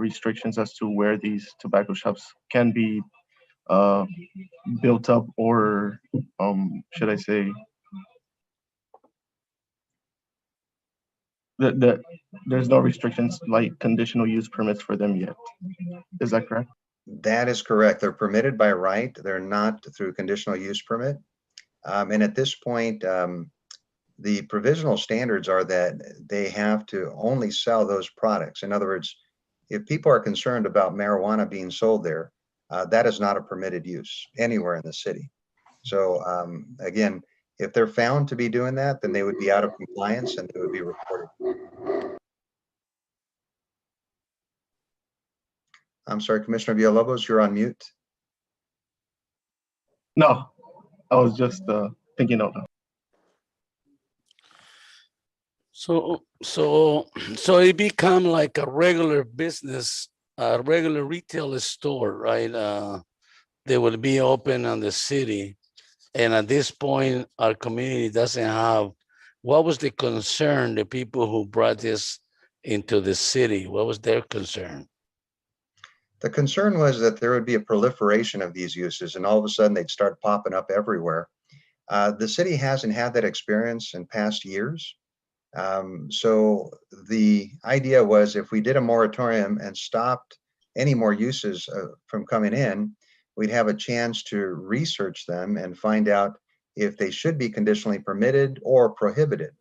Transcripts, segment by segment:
restrictions as to where these tobacco shops can be uh, built up, or should I say that there's no restrictions like conditional use permits for them yet. Is that correct? That is correct. They're permitted by right. They're not through conditional use permit. And at this point, the provisional standards are that they have to only sell those products. In other words, if people are concerned about marijuana being sold there, that is not a permitted use anywhere in the city. So again, if they're found to be doing that, then they would be out of compliance and they would be reported. I'm sorry, Commissioner Villalobos, you're on mute. No, I was just thinking out loud. So it become like a regular business, a regular retail store, right? They will be open on the city. And at this point, our community doesn't have, what was the concern, the people who brought this into the city? What was their concern? The concern was that there would be a proliferation of these uses and all of a sudden they'd start popping up everywhere. The city hasn't had that experience in past years. So the idea was if we did a moratorium and stopped any more uses from coming in, we'd have a chance to research them and find out if they should be conditionally permitted or prohibited.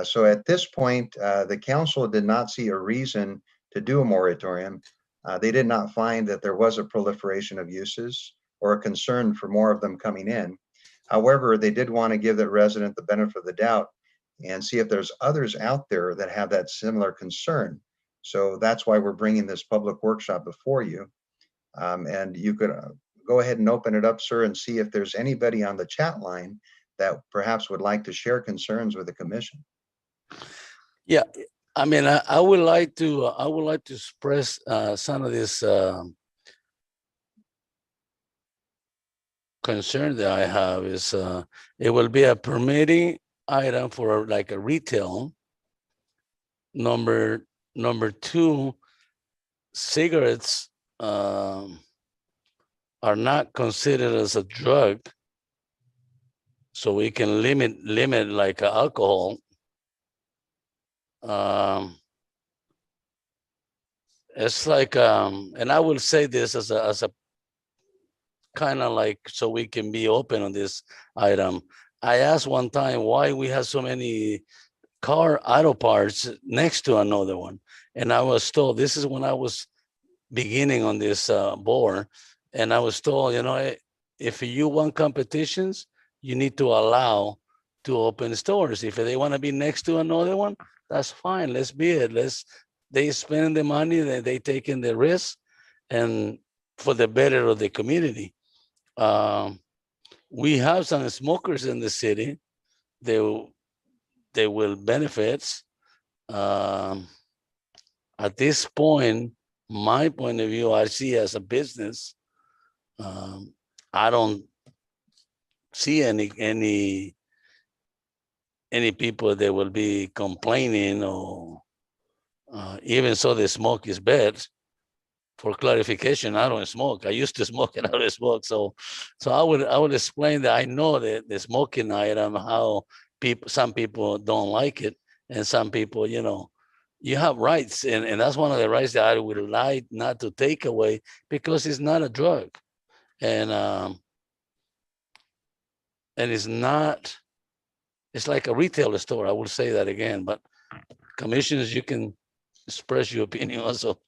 So at this point, the council did not see a reason to do a moratorium. They did not find that there was a proliferation of uses or a concern for more of them coming in. However, they did want to give the resident the benefit of the doubt and see if there's others out there that have that similar concern. So that's why we're bringing this public workshop before you. And you could go ahead and open it up, sir, and see if there's anybody on the chat line that perhaps would like to share concerns with the commission. Yeah, I mean, I would like to express some of this concern that I have is it will be a permitting item for like a retail. Number two, cigarettes are not considered as a drug, so we can limit like alcohol. It's like and I will say this as a kind of like, so we can be open on this item. I asked one time why we have so many car auto parts next to another one, and I was told, this is when I was beginning on this board, and I was told, you know, if you want competitions, you need to allow to open stores. If they want to be next to another one, that's fine. Let's be it. They spend the money, they taking the risk, and for the better of the community. We have some smokers in the city. They will benefit. At this point, my point of view, I see as a business, I don't see any people that will be complaining, or even so the smoke is bad. For clarification, I don't smoke. I used to smoke and I don't smoke. So I would explain that I know that the smoking item, how some people don't like it, and some people, you know, you have rights, and that's one of the rights that I would like not to take away, because it's not a drug, and it's not. It's like a retail store. I will say that again, but commissioners, you can express your opinion also.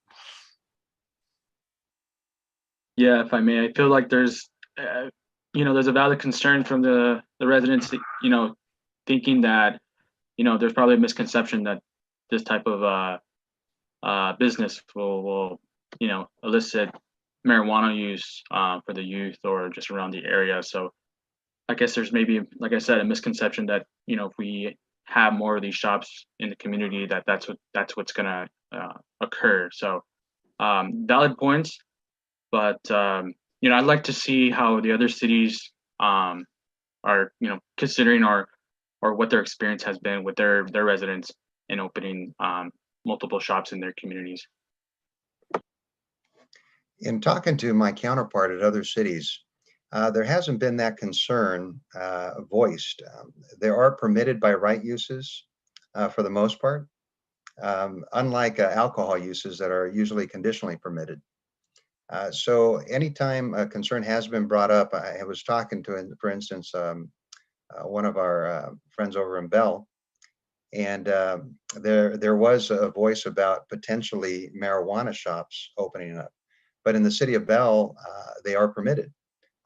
Yeah, if I may, I feel like there's, there's a valid concern from the residents, thinking that, there's probably a misconception that this type of business will elicit marijuana use for the youth or just around the area. So I guess there's maybe, like I said, a misconception that, if we have more of these shops in the community, that's what's gonna occur. So valid points. But I'd like to see how the other cities are, considering or what their experience has been with their residents in opening multiple shops in their communities. In talking to my counterpart at other cities, there hasn't been that concern voiced. There are permitted by right uses for the most part, unlike alcohol uses that are usually conditionally permitted. So anytime a concern has been brought up, I was talking to, for instance, one of our friends over in Bell, and there was a voice about potentially marijuana shops opening up. But in the city of Bell, they are permitted,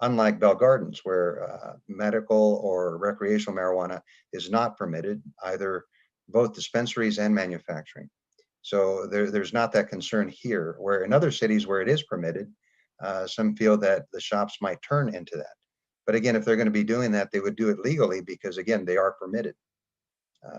unlike Bell Gardens, where medical or recreational marijuana is not permitted, either both dispensaries and manufacturing. So there's not that concern here, where in other cities where it is permitted, some feel that the shops might turn into that. But again, if they're going to be doing that, they would do it legally because, again, they are permitted.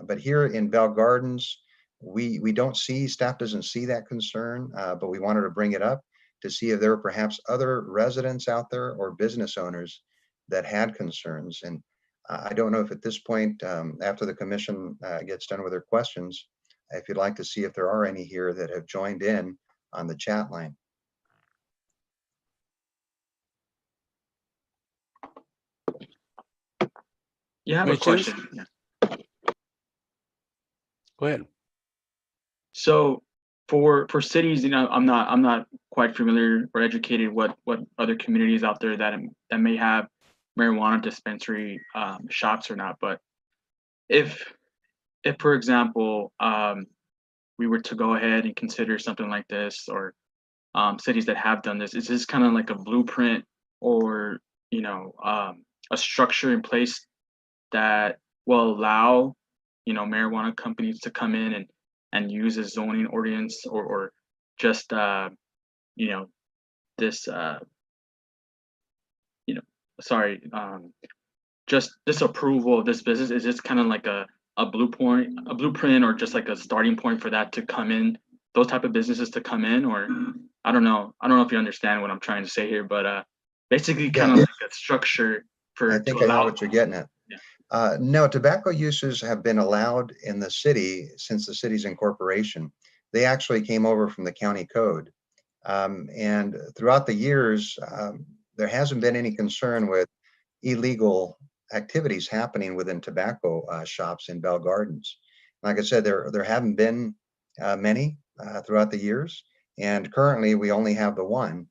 But here in Bell Gardens, we don't see, staff doesn't see that concern, but we wanted to bring it up to see if there were perhaps other residents out there or business owners that had concerns. And I don't know if at this point, after the commission gets done with their questions, if you'd like to see if there are any here that have joined in on the chat line. Yeah, I have a Commissioners? question. Yeah. Go ahead. So for cities, you know, I'm not quite familiar or educated what other communities out there that may have marijuana dispensary shops or not. But if for example we were to go ahead and consider something like this, or cities that have done this, is this kind of like a blueprint or, you know, a structure in place that will allow, you know, marijuana companies to come in and use a zoning ordinance or just you know, this you know, sorry, just this approval of this business? Is this kind of like a blueprint or just like a starting point for that to come in, those type of businesses to come in? Or I don't know if you understand what I'm trying to say here, but basically kind of like a structure for I think I know what you're getting at. Yeah. No, tobacco uses have been allowed in the city since the city's incorporation. They actually came over from the county code. And throughout the years, there hasn't been any concern with illegal activities happening within tobacco shops in Bell Gardens. Like I said, there haven't been many throughout the years, and currently we only have the one.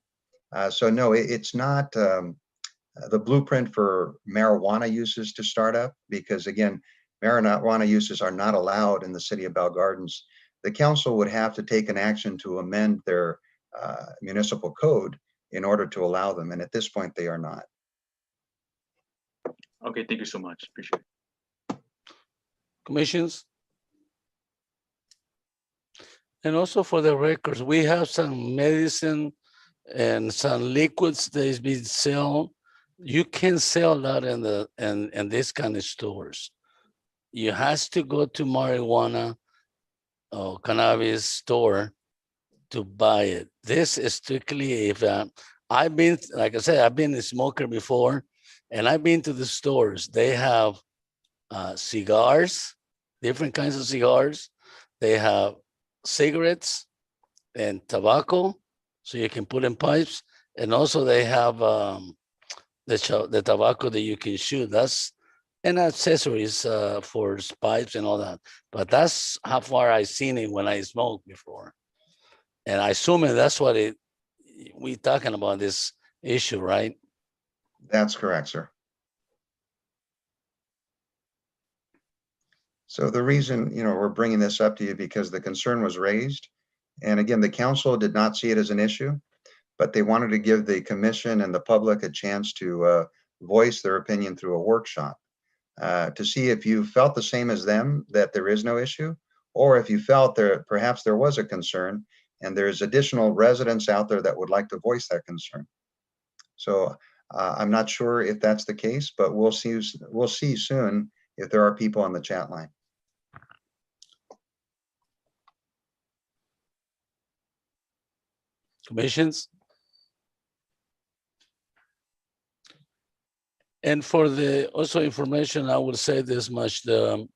So no, it's not the blueprint for marijuana uses to start up, because again, marijuana uses are not allowed in the city of Bell Gardens. The council would have to take an action to amend their municipal code in order to allow them, and at this point they are not. Okay, thank you so much. Appreciate it. Commissions? And also for the records, we have some medicine and some liquids that is being sold. You can sell that in this kind of stores. You has to go to marijuana or cannabis store to buy it. This is strictly if I've been, like I said, I've been a smoker before, and I've been to the stores. They have cigars, different kinds of cigars. They have cigarettes and tobacco, so you can put in pipes. And also they have the tobacco that you can shoot. That's and accessories for pipes and all that. But that's how far I seen it when I smoked before. And I assume that's what we talking about this issue, right? That's correct, sir. So the reason, we're bringing this up to you because the concern was raised. And again, the council did not see it as an issue, but they wanted to give the commission and the public a chance to voice their opinion through a workshop to see if you felt the same as them, that there is no issue, or if you felt perhaps there was a concern and there's additional residents out there that would like to voice that concern. So I'm not sure if that's the case, but we'll see soon if there are people on the chat line. Commissions? And for the also information, I will say this much: the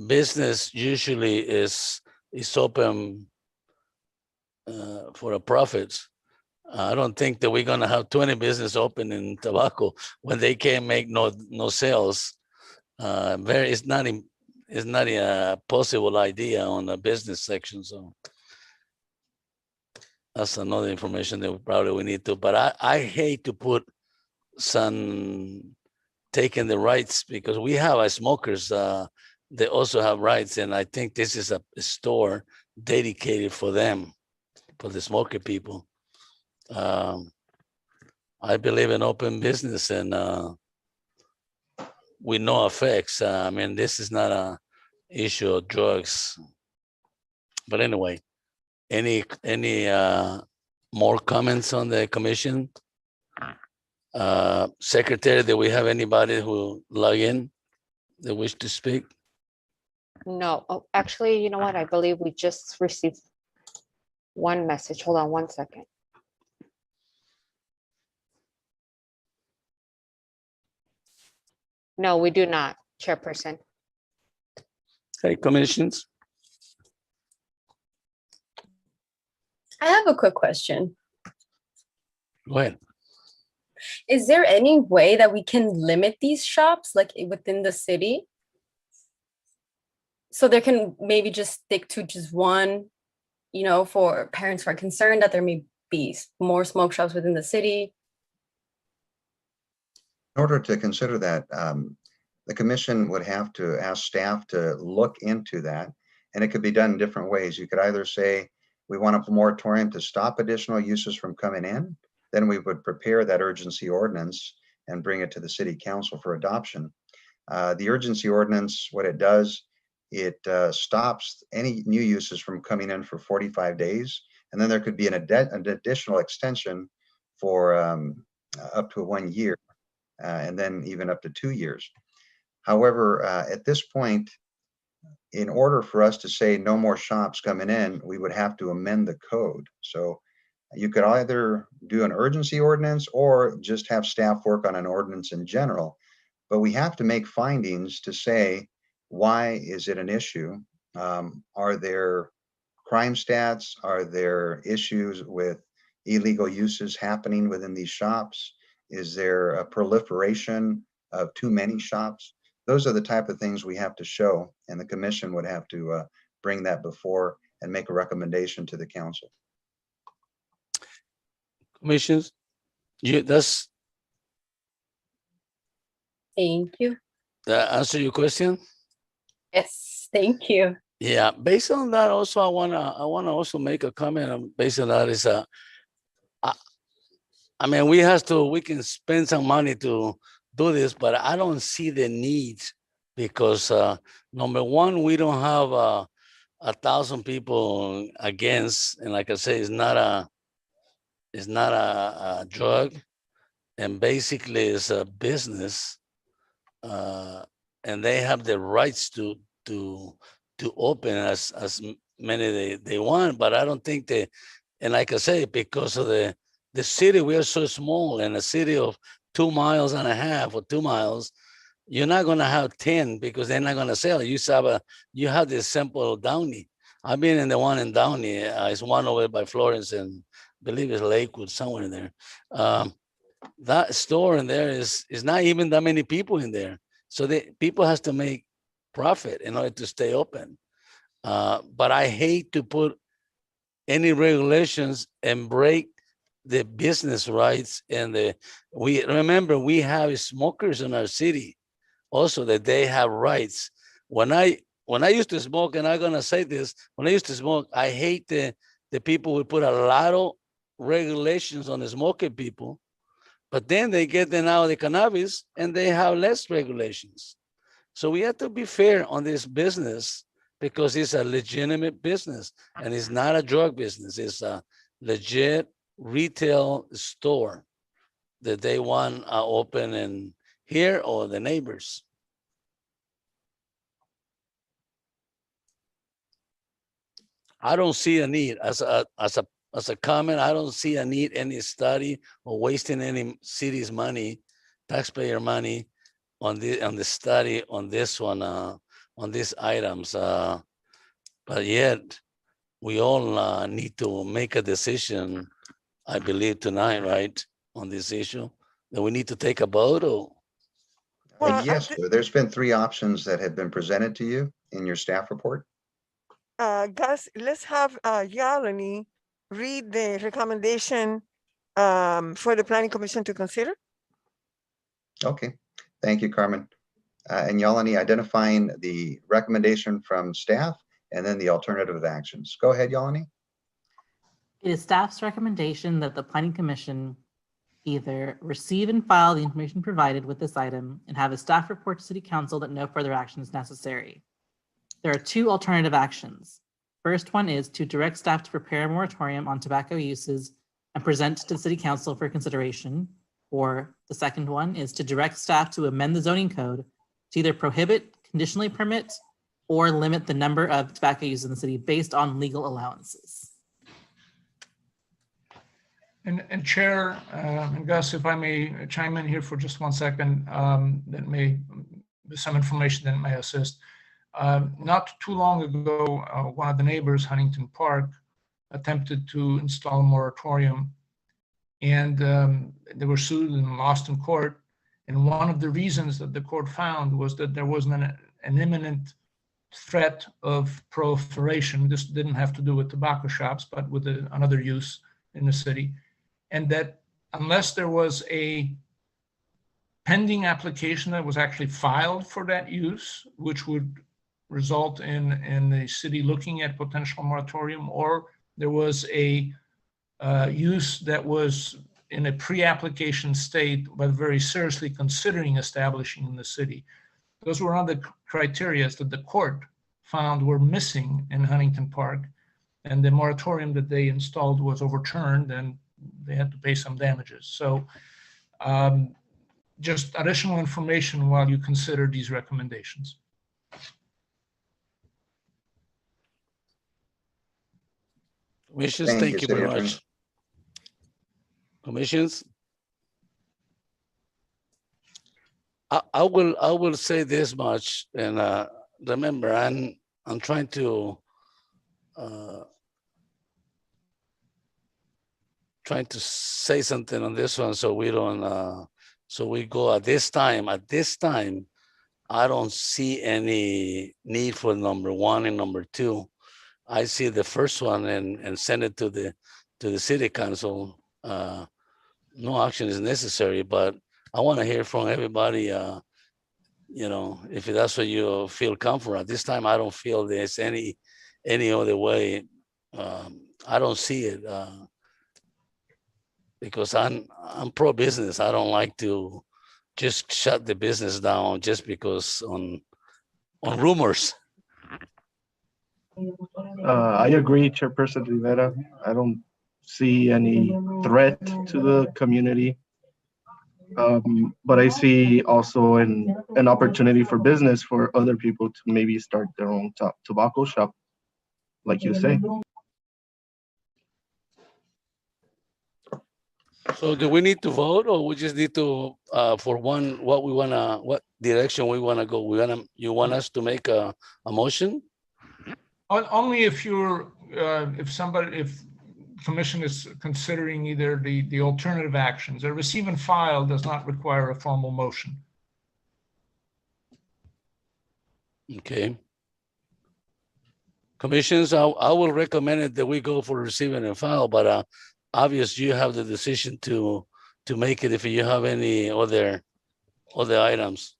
business usually is open for a profit. I don't think that we're gonna have 20 business open in tobacco when they can't make no sales. It's not a possible idea on the business section. So that's another information that we need to. But I hate to put some taking the rights, because we have a smokers. They also have rights, and I think this is a store dedicated for them, for the smoker people. I believe in open business and with no effects. I mean, this is not a issue of drugs. But anyway, any more comments on the commission? Secretary, do we have anybody who log in that wish to speak? No, oh, actually, you know what? I believe we just received one message. Hold on one second. No, we do not, Chairperson. Okay, commissions. I have a quick question. Go ahead. Is there any way that we can limit these shops like within the city? So there can maybe just stick to just one, you know, for parents who are concerned that there may be more smoke shops within the city. In order to consider that, the commission would have to ask staff to look into that, and it could be done in different ways. You could either say, we want a moratorium to stop additional uses from coming in, then we would prepare that urgency ordinance and bring it to the city council for adoption. The urgency ordinance, what it does, it stops any new uses from coming in for 45 days, and then there could be an additional extension for up to 1 year. And then even up to 2 years. However, at this point, in order for us to say no more shops coming in, we would have to amend the code. So you could either do an urgency ordinance or just have staff work on an ordinance in general. But we have to make findings to say, why is it an issue? Are there crime stats? Are there issues with illegal uses happening within these shops? Is there a proliferation of too many shops? Those are the type of things we have to show, and the commission would have to bring that before and make a recommendation to the council. Commissions, that's Thank you. that answer your question? Yes, thank you. Yeah, based on that, also I wanna also make a comment based on that is I mean, we can spend some money to do this, but I don't see the need because number one, we don't have 1,000 people against, and like I say, it's not a drug, and basically it's a business, and they have the rights to open as many they want, but I don't think they, and like I say, because of the city, we are so small, in a city of 2.5 miles or 2 miles, you're not gonna have 10 because they're not gonna sell. You have this simple Downey. I've been in the one in Downey. It's one over by Florence and I believe it's Lakewood, somewhere in there. That store in there is not even that many people in there. So people has to make profit in order to stay open. But I hate to put any regulations and break the business rights and we have smokers in our city also that they have rights. When I used to smoke, and I'm gonna say this, when I used to smoke, I hate the people who put a lot of regulations on the smoking people, but then they get them out of the cannabis and they have less regulations. So we have to be fair on this business because it's a legitimate business and it's not a drug business. It's a legit retail store that they want open in here or the neighbors. I don't see a need as a comment. I don't see a need any study or wasting any city's money, taxpayer money on the study on this one on these items. But yet we all need to make a decision, I believe tonight, right, on this issue, that we need to take a vote or? Well, Yes, sir. There's been 3 options that have been presented to you in your staff report. Gus, let's have Yalini read the recommendation for the planning commission to consider. Okay, thank you, Carmen. And Yalini, identifying the recommendation from staff and then the alternative actions. Go ahead, Yalini. It is staff's recommendation that the planning commission either receive and file the information provided with this item and have a staff report to city council that no further action is necessary. There are 2 alternative actions. First one is to direct staff to prepare a moratorium on tobacco uses and present to the city council for consideration. Or the second one is to direct staff to amend the zoning code to either prohibit, conditionally permit, or limit the number of tobacco uses in the city based on legal allowances. And Chair, and Gus, if I may chime in here for just 1 second, that may, some information that may assist. Not too long ago, one of the neighbors, Huntington Park, attempted to install a moratorium, and they were sued and lost in court. And one of the reasons that the court found was that there was an imminent threat of proliferation. This didn't have to do with tobacco shops, but with another use in the city. And that unless there was a pending application that was actually filed for that use, which would result in the city looking at potential moratorium, or there was a use that was in a pre-application state, but very seriously considering establishing in the city. Those were other criteria that the court found were missing in Huntington Park, and the moratorium that they installed was overturned, and they had to pay some damages. So just additional information while you consider these recommendations. Commissions, Thank thank you, you City very Attorney. much. Commissions? I will say this much, and remember, I'm trying to say something on this one, so we don't so we go at this time. At this time, I don't see any need for number 1 and number 2. I see the first one and send it to the city council. No action is necessary, but I want to hear from everybody. You know, if that's what you feel comfortable. At this time, I don't feel there's any other way. I don't see it because I'm pro business. I don't like to just shut the business down just because on rumors. I agree, Chairperson Rivera. I don't see any threat to the community. But I see also an opportunity for business for other people to maybe start their own tobacco shop, like you say. So do we need to vote, or we just need to, for what direction we wanna go? You want us to make a motion? Only if you're, if commission is considering either the alternative actions. A receive and file does not require a formal motion. Okay. Commissions, I will recommend it that we go for receiving and file, but obviously you have the decision to make it if you have any other items.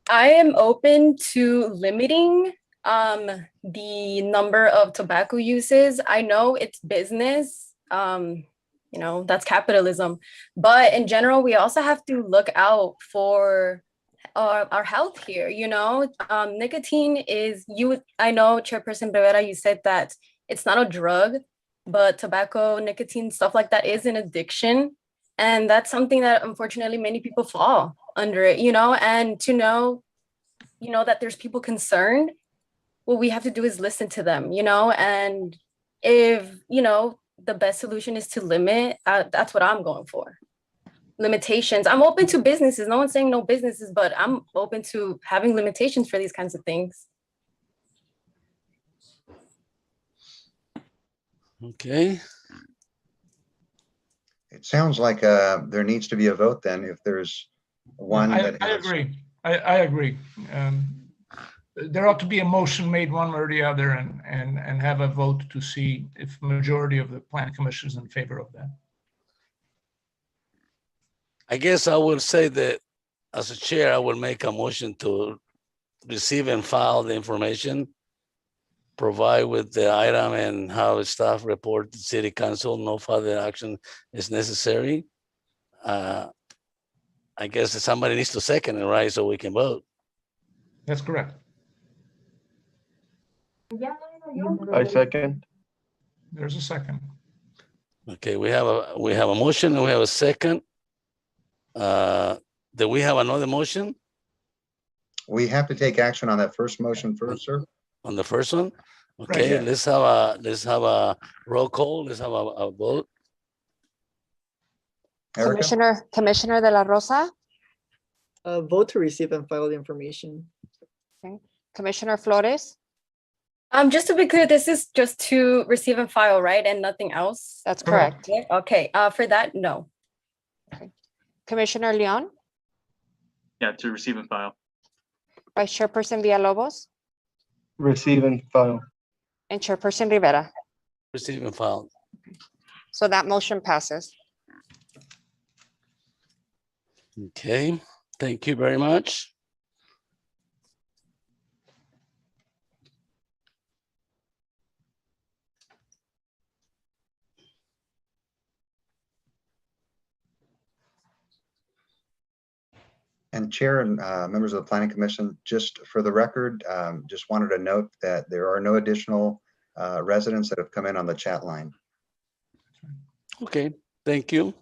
I am open to limiting the number of tobacco uses. I know it's business, you know, that's capitalism, but in general, we also have to look out for our health here. You know, nicotine is, I know Chairperson Rivera, you said that it's not a drug, but tobacco, nicotine, stuff like that is an addiction. And that's something that unfortunately many people fall under it, you know, and to know, you know, that there's people concerned, what we have to do is listen to them, you know, and if, you know, the best solution is to limit, that's what I'm going for. limitations. I'm open to businesses. No one's saying no businesses, but I'm open to having limitations for these kinds of things. Okay, It sounds like there needs to be a vote then if there's one that I has. agree. I agree. There ought to be a motion made one way or the other and have a vote to see if majority of the planning commission is in favor of that. I guess I will say that as a chair, I will make a motion to receive and file the information, provide with the item and have staff report to city council, no further action is necessary. I guess somebody needs to second it, right? So we can vote. That's correct. I second. There's a second. Okay, we have a motion and we have a second. Do we have another motion We have to take action on that first motion first, sir. on the first one? Okay, yeah. let's have a roll call. Let's have a vote. Erica? Commissioner De La Rosa, Vote to receive and file the information. Commissioner Flores, Just to be clear, this is just to receive and file, right? And nothing else? that's Correct. correct. Okay, for that, no. Commissioner Leon, Yeah, to receive and file. Vice Chairperson Villalobos, Receive and file. and Chairperson Rivera. Receive and file. So that motion passes. Okay, thank you very much. And Chair and members of the Planning Commission, just for the record, just wanted to note that there are no additional residents that have come in on the chat line. Okay, thank you.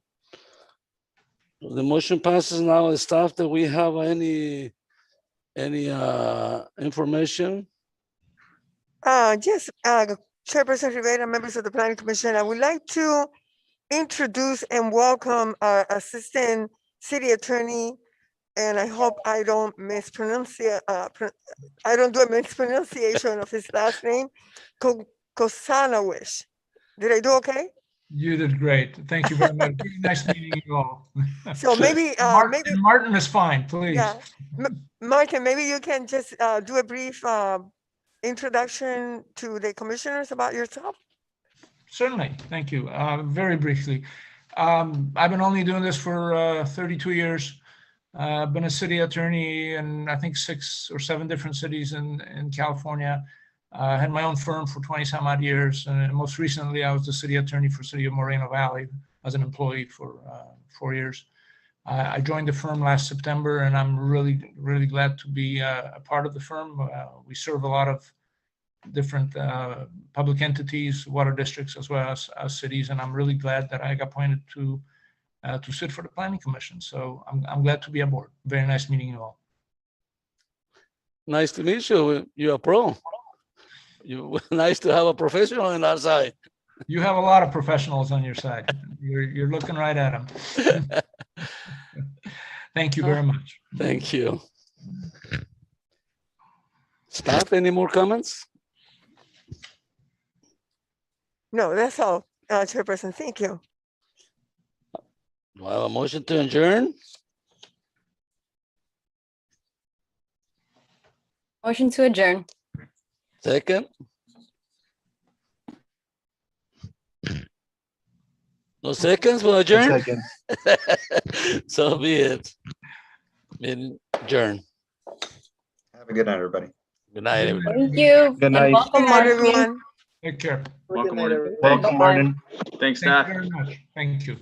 The motion passes now. The staff, that we have any information? Yes, Chairperson Rivera, members of the Planning Commission, I would like to introduce and welcome our Assistant City Attorney, and I hope I don't mispronounce I don't do a mispronunciation of his last name, Kosanowish. Did I do okay? You did great. Thank you very much. Very nice meeting you all. So maybe, Martin is fine, please. yeah, Martin, maybe you can just do a brief introduction to the commissioners about yourself. Certainly, thank you. Very briefly, I've been only doing this for 32 years. I've been a city attorney in, I think, 6 or 7 different cities in California. I had my own firm for 20 some odd years. And most recently, I was the city attorney for City of Moreno Valley as an employee for 4 years. I joined the firm last September, and I'm really, really glad to be a part of the firm. We serve a lot of different public entities, water districts, as well as cities, and I'm really glad that I got appointed to sit for the Planning Commission. So I'm glad to be aboard. Very nice meeting you all. Nice to meet you. You're a pro. Nice to have a professional on our side. You have a lot of professionals on your side. You're looking right at them. Thank you very much. Thank you. Staff, any more comments? No, that's all, Chairperson. Thank you. Do I have a motion to adjourn? Motion to adjourn. Second? No seconds for adjourn? Second. So be it. Meeting adjourn. Have a good night, everybody. Good night, everybody. Thank you. Good and night. welcome, Good night, Martin. everyone. Take care. Welcome, Good night, Martin. everyone. Welcome, Martin. Thanks, Thank staff. you very much. Thank you.